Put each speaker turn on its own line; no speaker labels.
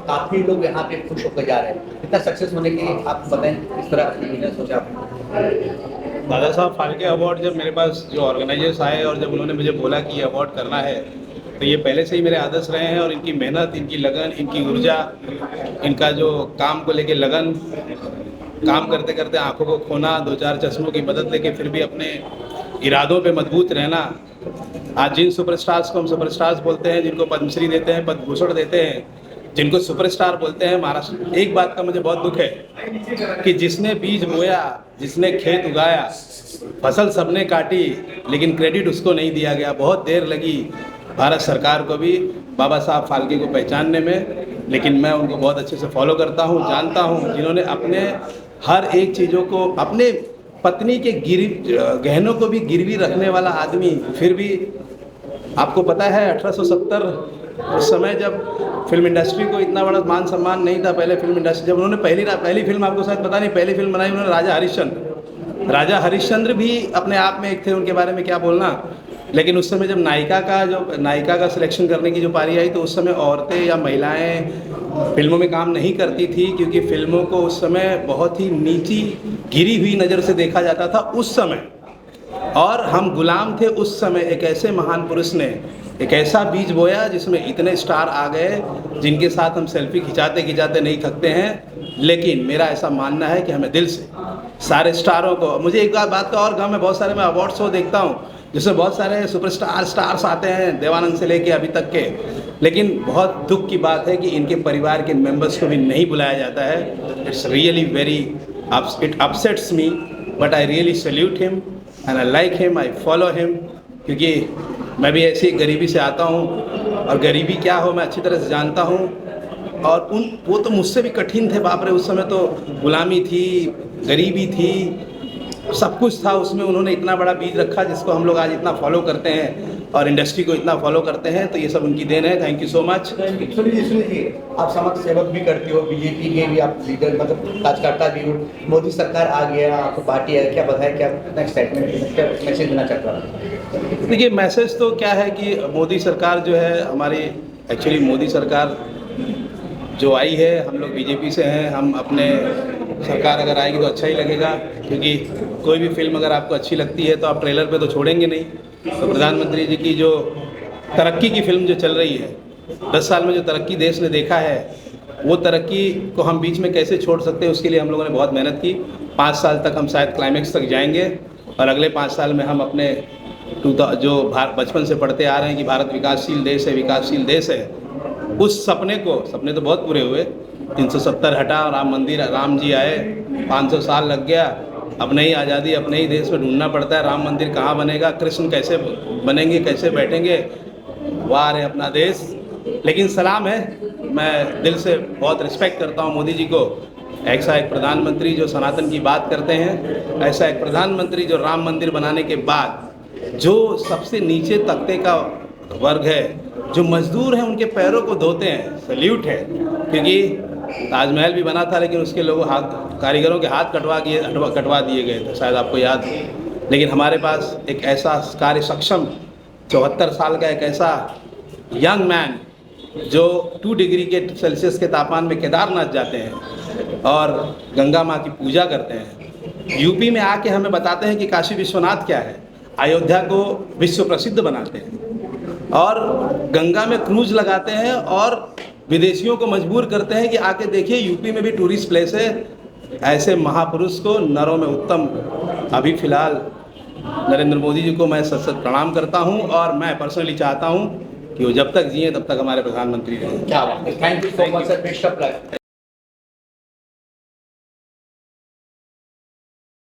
काफी लोग यहाँ पे खुश होकर जा रहे हैं। इतना सक्सेस होने की आप बताएं किस तरह सोचा आपने?
दादा साहब फाल्के अवार्ड जब मेरे पास जो ऑर्गेनाइजर्स आए और जब उन्होंने मुझे बोला कि ये अवार्ड करना है, तो ये पहले से ही मेरे आदर्श रहे हैं और इनकी मेहनत, इनकी लगन, इनकी ऊर्जा, इनका जो काम को लेके लगन, काम करते करते आंखों को खोना, 2-4 चश्मों की मदद लेके फिर भी अपने इरादों पे मजबूत रहना। आज जिन सुपरस्टार्स को हम सुपरस्टार्स बोलते हैं, जिनको पद्मश्री देते हैं, पद्म भूषण देते हैं, जिनको सुपरस्टार बोलते हैं महाराष्ट्र, एक बात का मुझे बहुत दुख है कि जिसने बीज बोया, जिसने खेत उगाया, फसल सबने काटी, लेकिन क्रेडिट उसको नहीं दिया गया। बहुत देर लगी भारत सरकार को भी बाबा साहब फाल्के को पहचानने में, लेकिन मैं उनको बहुत अच्छे से फॉलो करता हूँ, जानता हूँ, जिन्होंने अपने हर एक चीज़ों को, अपने पत्नी के गहनों को भी गिरवी रखने वाला आदमी, फिर भी आपको पता है 1870 उस समय जब फिल्म इंडस्ट्री को इतना बड़ा मान सम्मान नहीं था, पहले फिल्म इंडस्ट्री जब उन्होंने पहली फिल्म, आपको शायद पता नहीं, पहली फिल्म बनाई उन्होंने राजा हरिश्चंद्र भी अपने आप में एक थे, उनके बारे में क्या बोलना। लेकिन उस समय जब नायिका का सिलेक्शन करने की जो पारी आई, तो उस समय औरतें या महिलाएं फिल्मों में काम नहीं करती थी, क्योंकि फिल्मों को उस समय बहुत ही नीची गिरी हुई नज़र से देखा जाता था उस समय, और हम गुलाम थे उस समय। एक ऐसे महान पुरुष ने एक ऐसा बीज बोया जिसमें इतने स्टार आ गए, जिनके साथ हम सेल्फी खिंचाते खिंचाते नहीं थकते हैं। लेकिन मेरा ऐसा मानना है कि हमें दिल से सारे स्टारों को, मुझे एक बात का और गम है, बहुत सारे मैं अवार्ड शो देखता हूँ जिसमें बहुत सारे स्टार्स आते हैं, देवानंद से लेके अभी तक के, लेकिन बहुत दुख की बात है कि इनके परिवार के मेंबर्स को भी नहीं बुलाया जाता है। It's really very, it upsets me, but I really salute him and I like him, I follow him, क्योंकि मैं भी ऐसी गरीबी से आता हूँ और गरीबी क्या हो मैं अच्छी तरह से जानता हूँ। और वो तो मुझसे भी कठिन थे, बाप रे, उस समय तो गुलामी थी, गरीबी थी, सब कुछ था उसमें। उन्होंने इतना बड़ा बीज रखा जिसको हम लोग आज इतना फॉलो करते हैं और इंडस्ट्री को इतना फॉलो करते हैं, तो ये सब उनकी देन है। Thank you so much.
सुनिए, आप समाज सेवक भी करते हो, बीजेपी के भी आप लीडर, मतलब कार्यकर्ता भी हो, मोदी सरकार आ गया, आपको पार्टी है, क्या बताए, क्या नेक्स्ट स्टेटमेंट, क्या मैसेज देना चाहता हूँ?
देखिए, मैसेज तो क्या है कि मोदी सरकार जो है हमारी, एक्चुअली मोदी सरकार जो आई है, हम लोग बीजेपी से हैं, हम अपने सरकार अगर आएगी तो अच्छा ही लगेगा, क्योंकि कोई भी फिल्म अगर आपको अच्छी लगती है तो आप ट्रेलर पे तो छोड़ेंगे नहीं। तो प्रधानमंत्री जी की जो तरक्की की फिल्म जो चल रही है, 10 साल में जो तरक्की देश ने देखा है, वो तरक्की को हम बीच में कैसे छोड़ सकते हैं, उसके लिए हम लोगों ने बहुत मेहनत की। 5 साल तक हम शायद क्लाइमेक्स तक जाएंगे और अगले 5 साल में हम अपने जो बचपन से पढ़ते आ रहे हैं कि भारत विकासशील देश है, उस सपने तो बहुत पूरे हुए। 370 हटा, राम जी आए, 500 साल लग गया, अपने ही आज़ादी अपने ही देश में ढूंढना पड़ता है। राम मंदिर कहाँ बनेगा, कृष्ण कैसे बनेंगे, कैसे बैठेंगे, वाह रे अपना देश। लेकिन सलाम है, मैं दिल से बहुत रिस्पेक्ट करता हूँ मोदी जी को। ऐसा एक प्रधानमंत्री जो सनातन की बात करते हैं, ऐसा एक प्रधानमंत्री जो राम मंदिर बनाने के बाद जो सबसे नीचे तबके का वर्ग है, जो मजदूर हैं, उनके पैरों को धोते हैं, सल्यूट है। क्योंकि ताजमहल भी बना था, लेकिन उसके लोगों कारीगरों के हाथ कटवा दिए गए थे, शायद आपको याद है। लेकिन हमारे पास एक ऐसा कार्य सक्षम 74 साल का एक ऐसा यंग मैन जो 2 डिग्री के सेल्सियस के तापमान में केदारनाथ जाते हैं और गंगा माँ की पूजा करते हैं। यूपी में आके हमें बताते हैं कि काशी विश्वनाथ क्या है, अयोध्या को विश्व प्रसिद्ध बनाते हैं और गंगा में क्रूज लगाते हैं और विदेशियों को मजबूर करते हैं कि आके देखिए यूपी में भी टूरिस्ट प्लेस है। ऐसे महापुरुष को नरों में उत्तम, अभी फिलहाल नरेंद्र मोदी जी को मैं सत प्रणाम करता हूं और मैं पर्सनली चाहता हूं कि वो जब तक जिए तब तक हमारे प्रधानमंत्री रहें।
क्या बात है, thank you so much sir, best of luck.